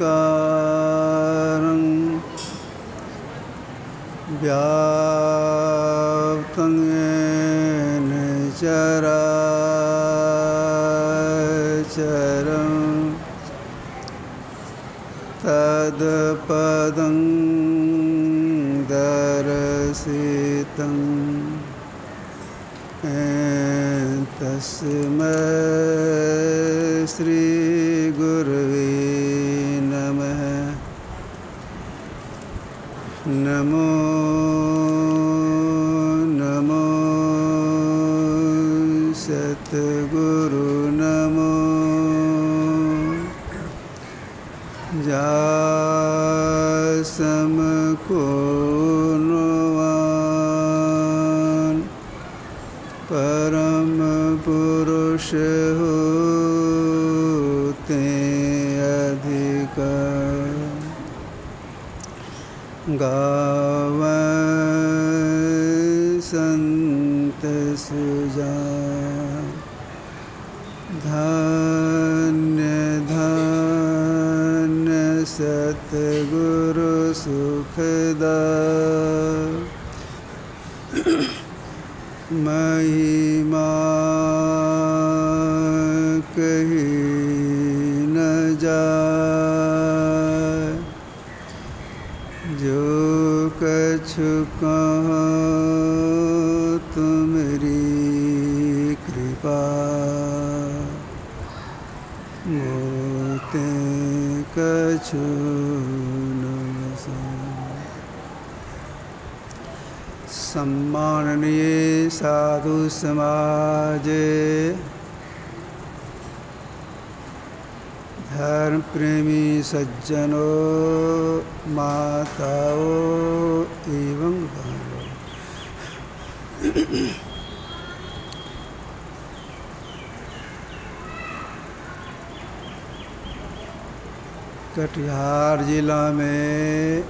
खण्डमण्डलाकारं व्याप्तं येन चराचरं तत्पदं दर्शितम् तस्मै श्री गुरवे नमः। नमो नमो सद्गुरु नमो जासमको परम पुरुष होते अधिक गावै संत सुजान। धन्य धन्य सतगुरु सुखदाय महिमा कही न जाए। जो कछु कहो तुमरी कृपा मोते कछु न सहे। सम्माननीय साधु समाज, धर्म प्रेमी सज्जनों, माताओं एवं बहनों, कटिहार जिला में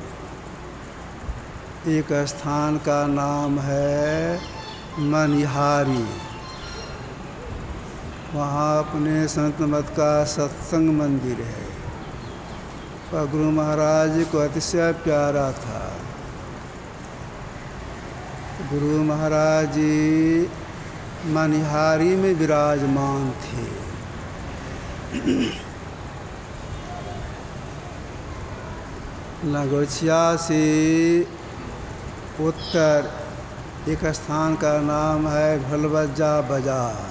एक स्थान का नाम है मनिहारी। वहाँ अपने संत मत का सत्संग मंदिर है। और गुरु महाराज को अतिशय प्यारा था। गुरु महाराज जी मनिहारी में विराजमान थे। लगोछिया से उत्तर एक स्थान का नाम है भलबज्जा बाजार।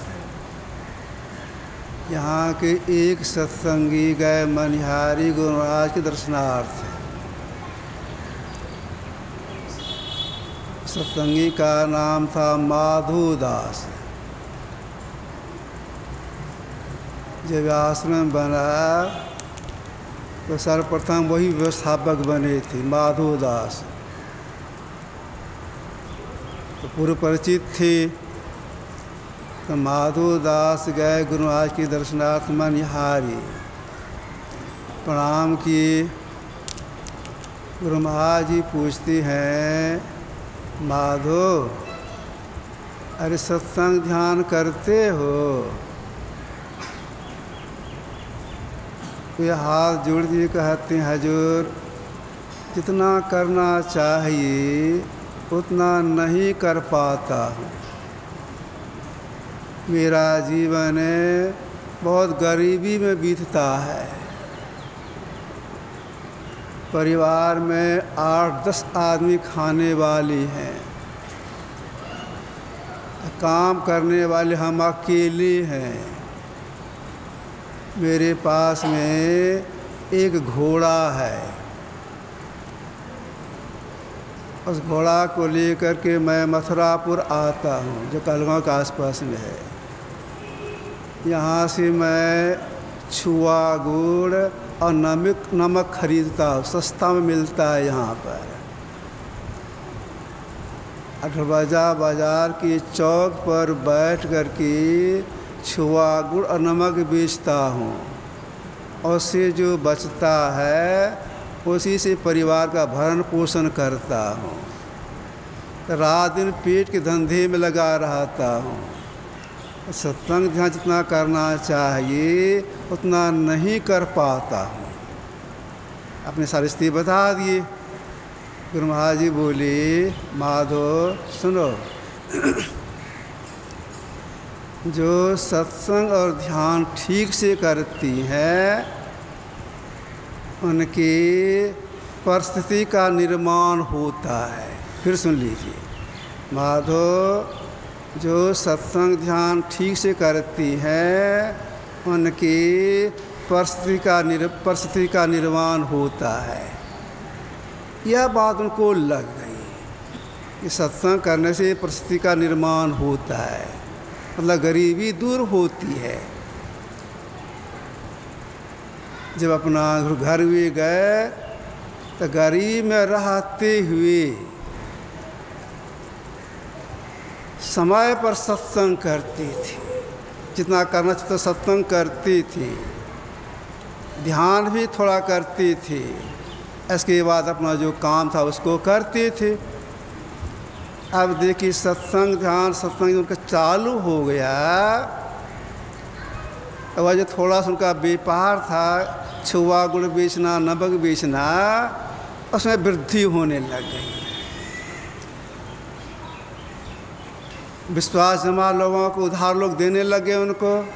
यहाँ के एक सत्संगी गए मनिहारी गुरु महाराज के दर्शनार्थ। सत्संगी का नाम था माधोदास। जब आश्रम बना तो सर्वप्रथम वही व्यवस्थापक बने थे, माधोदास। तो पूर्व परिचित थे। तो माधोदास गए गुरु महाराज के दर्शनार्थ मनिहारी। प्रणाम किए। गुरु महाराज जी पूछते हैं, माधो अरे सत्संग ध्यान करते हो? वे हाथ जोड़ दिए, कहते हैं हजूर जितना करना चाहिए उतना नहीं कर पाता हूँ। मेरा जीवन बहुत गरीबी में बीतता है। परिवार में 8-10 आदमी खाने वाली हैं। काम करने वाले हम अकेले हैं। मेरे पास में एक घोड़ा है। उस घोड़ा को लेकर के मैं मथुरापुर आता हूँ, जो कलगांव के आसपास में है। यहाँ से मैं छुआ गुड़ और नमक खरीदता हूँ, सस्ता में मिलता है यहाँ पर। अठरबजा बाजार की चौक पर बैठ कर के छुआ गुड़ और नमक बेचता हूँ। और से जो बचता है उसी से परिवार का भरण पोषण करता हूँ, रात दिन पेट के धंधे में लगा रहता हूँ। सत्संग ध्यान जितना करना चाहिए उतना नहीं कर पाता हूँ। अपने सारी स्थिति बता दिए। गुरु महाराज जी बोले, माधव सुनो, जो सत्संग और ध्यान ठीक से करती हैं उनकी परिस्थिति का निर्माण होता है। फिर सुन लीजिए, माधव, जो सत्संग ध्यान ठीक से करती हैं उनकी परिस्थिति का निर्माण होता है। यह बात उनको लग गई कि सत्संग करने से परिस्थिति का निर्माण होता है, मतलब गरीबी दूर होती है। जब अपना घर भी गए तो गरीब में रहते हुए समय पर सत्संग करती थी, जितना करना चाहिए तो सत्संग करती थी, ध्यान भी थोड़ा करती थी, इसके बाद अपना जो काम था उसको करती थी। अब देखिए सत्संग ध्यान सत्संग उनका चालू हो गया, तो वह जो थोड़ा सा उनका व्यापार था, छुआ गुड़ बेचना, नमक बेचना, उसमें वृद्धि होने लग गई। विश्वास जमा लोगों को उधार लोग देने लगे उनको।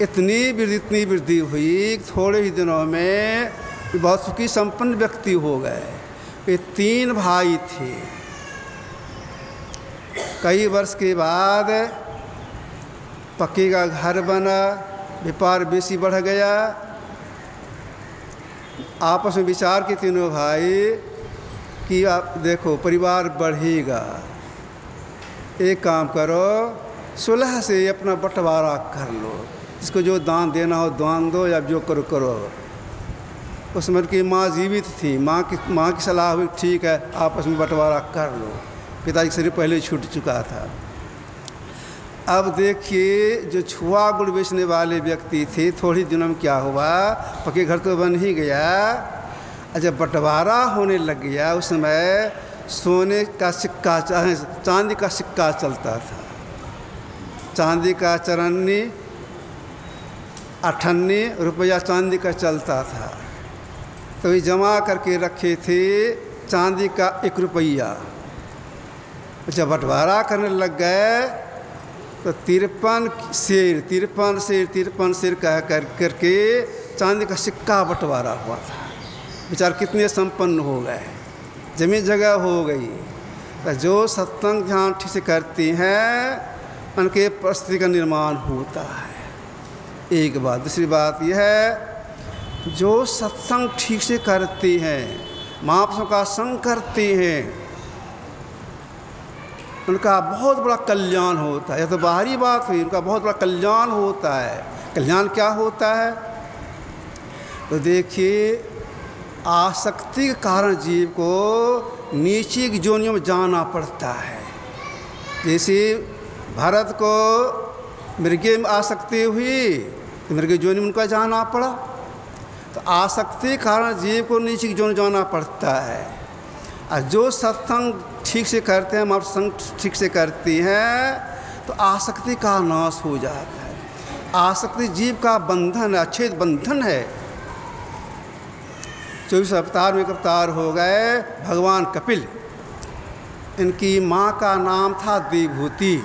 इतनी वृद्धि हुई, थोड़े ही दिनों में बहुत सुखी संपन्न व्यक्ति हो गए। ये 3 भाई थे। कई वर्ष के बाद पक्के का घर बना, व्यापार बेसी बढ़ गया। आपस में विचार के तीनों भाई कि आप देखो परिवार बढ़ेगा, एक काम करो, सुलह से अपना बंटवारा कर लो, जिसको जो दान देना हो दान दो, या जो करो करो। उस समय की माँ जीवित थी, माँ की सलाह हुई ठीक है आपस में बंटवारा कर लो। पिताजी का शरीर पहले छूट चुका था। अब देखिए जो छुआ गुड़ बेचने वाले व्यक्ति थे, थोड़ी दिनों में क्या हुआ, पक्के घर तो बन ही गया, जब बंटवारा होने लग गया उस समय सोने का सिक्का, चांदी का सिक्का चलता था। चांदी का 54 58 रुपया चांदी का चलता था। तो ये जमा करके रखे थे चांदी का 1 रुपया। जब बंटवारा करने लग गए तो 53 शेर कह करके चांदी का सिक्का बंटवारा हुआ था। बेचारे कितने संपन्न हो गए, जमीन जगह हो गई। तो जो सत्संग ध्यान ठीक से करती हैं उनके परिस्थिति का निर्माण होता है। एक बात। दूसरी बात यह है, जो सत्संग ठीक से करती हैं, महापुरुषों का संग करती हैं, उनका बहुत बड़ा कल्याण होता है। यह तो बाहरी बात हुई, उनका बहुत बड़ा कल्याण होता है। कल्याण क्या होता है? तो देखिए, आसक्ति के कारण जीव को नीचे की जोनियों में जाना पड़ता है। जैसे भरत को मृगे में आसक्ति हुई तो मृग जोनि में उनका जाना पड़ा। तो आसक्ति के कारण जीव को नीचे की जोन जाना पड़ता है। और जो सत्संग ठीक से करते हैं, आप संग ठीक से करती हैं, तो आसक्ति का नाश हो जाता है। आसक्ति जीव का बंधन है, अच्छेद बंधन है। 24 अवतार में एक अवतार हो गए भगवान कपिल। इनकी माँ का नाम था देवभूति।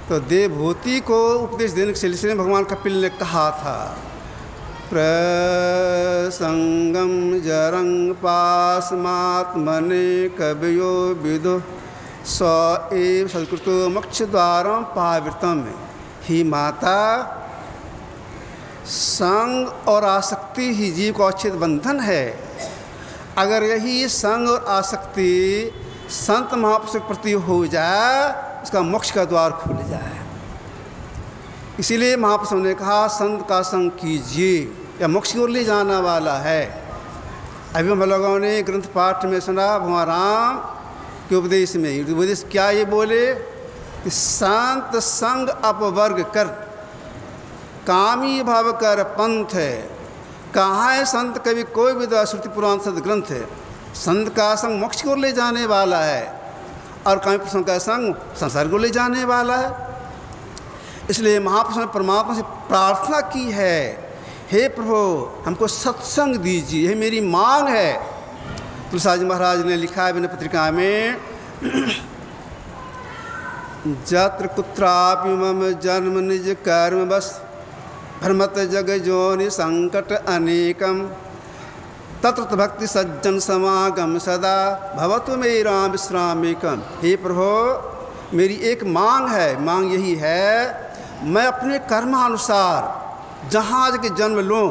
तो देवभूति को उपदेश देने के सिलसिले में भगवान कपिल ने कहा था, प्रसंगम जरंग पास्मात्मने कवयो विदु स एव सत्कृतो मोक्ष द्वारम पावृतम। ही माता, संग और आसक्ति ही जीव को अच्छेद बंधन है। अगर यही संग और आसक्ति संत महापुरुष के प्रति हो जाए, उसका मोक्ष का द्वार खुल जाए। इसीलिए महापुरुषों ने कहा संत का संग कीजिए, या मोक्ष की ओर ले जाना वाला है। अभी हम लोगों ने ग्रंथ पाठ में सुना भगवान राम के उपदेश में। उपदेश क्या ये बोले कि संत संग अपवर्ग कर, कामी भाव कर पंथ है, कहाँ है संत कवि कोई भी श्रुति पुराण सद ग्रंथ है। संत का संग मोक्ष को ले जाने वाला है और कामी पुरुषों का संग संसार को ले जाने वाला है। इसलिए महापुरुषों ने परमात्मा से प्रार्थना की है, हे प्रभु हमको सत्संग दीजिए, यह मेरी मांग है। तुलसीदास महाराज ने लिखा है विनय पत्रिका में, जत्र कुत्रापि मम जन्म निज कर्म बस भ्रमत जग जोनि संकट अनेकम तत्र भक्ति सज्जन समागम सदा भवतु मेरा विश्रामिकम। हे प्रभु मेरी एक मांग है, मांग यही है मैं अपने कर्मानुसार जहाँ के जन्म लूँ,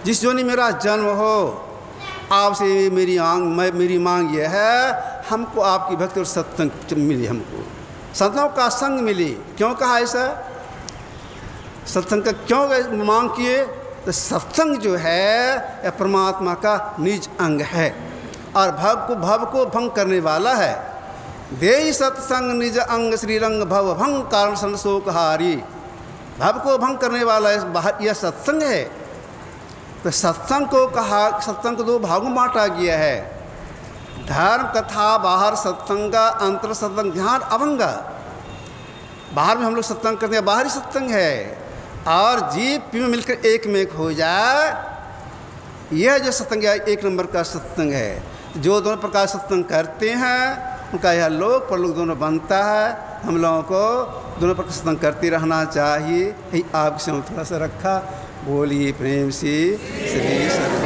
जिस जोनि मेरा जन्म हो, आपसे मेरी मांग यह है हमको आपकी भक्ति और सत्संग मिले, हमको संतों का संग मिले। क्यों कहा ऐसा? सत्संग का क्यों मांग किए? तो सत्संग जो है यह परमात्मा का निज अंग है और भव को भंग करने वाला है। देई सत्संग निज अंग श्रीरंग भव भंग कारण संशोकहारी। भव को भंग करने वाला यह सत्संग है। तो सत्संग को कहा, सत्संग को दो भागों में बांटा गया है, धर्म कथा बाहर सत्संग, अंतर सत्संग ध्यान अभंग। बाहर में हम लोग सत्संग करते हैं, बाहरी सत्संग है, और जीव पी में मिलकर एक में एक हो जाए, यह जो सत्संग है एक नंबर का सत्संग है। जो दोनों प्रकार सत्संग करते हैं उनका यह लोक परलोक दोनों बनता है। हम लोगों को दोनों प्रकार सत्संग करते रहना चाहिए। यही आपसे थोड़ा सा रखा। बोलिए प्रेम से श्री सद्गुरु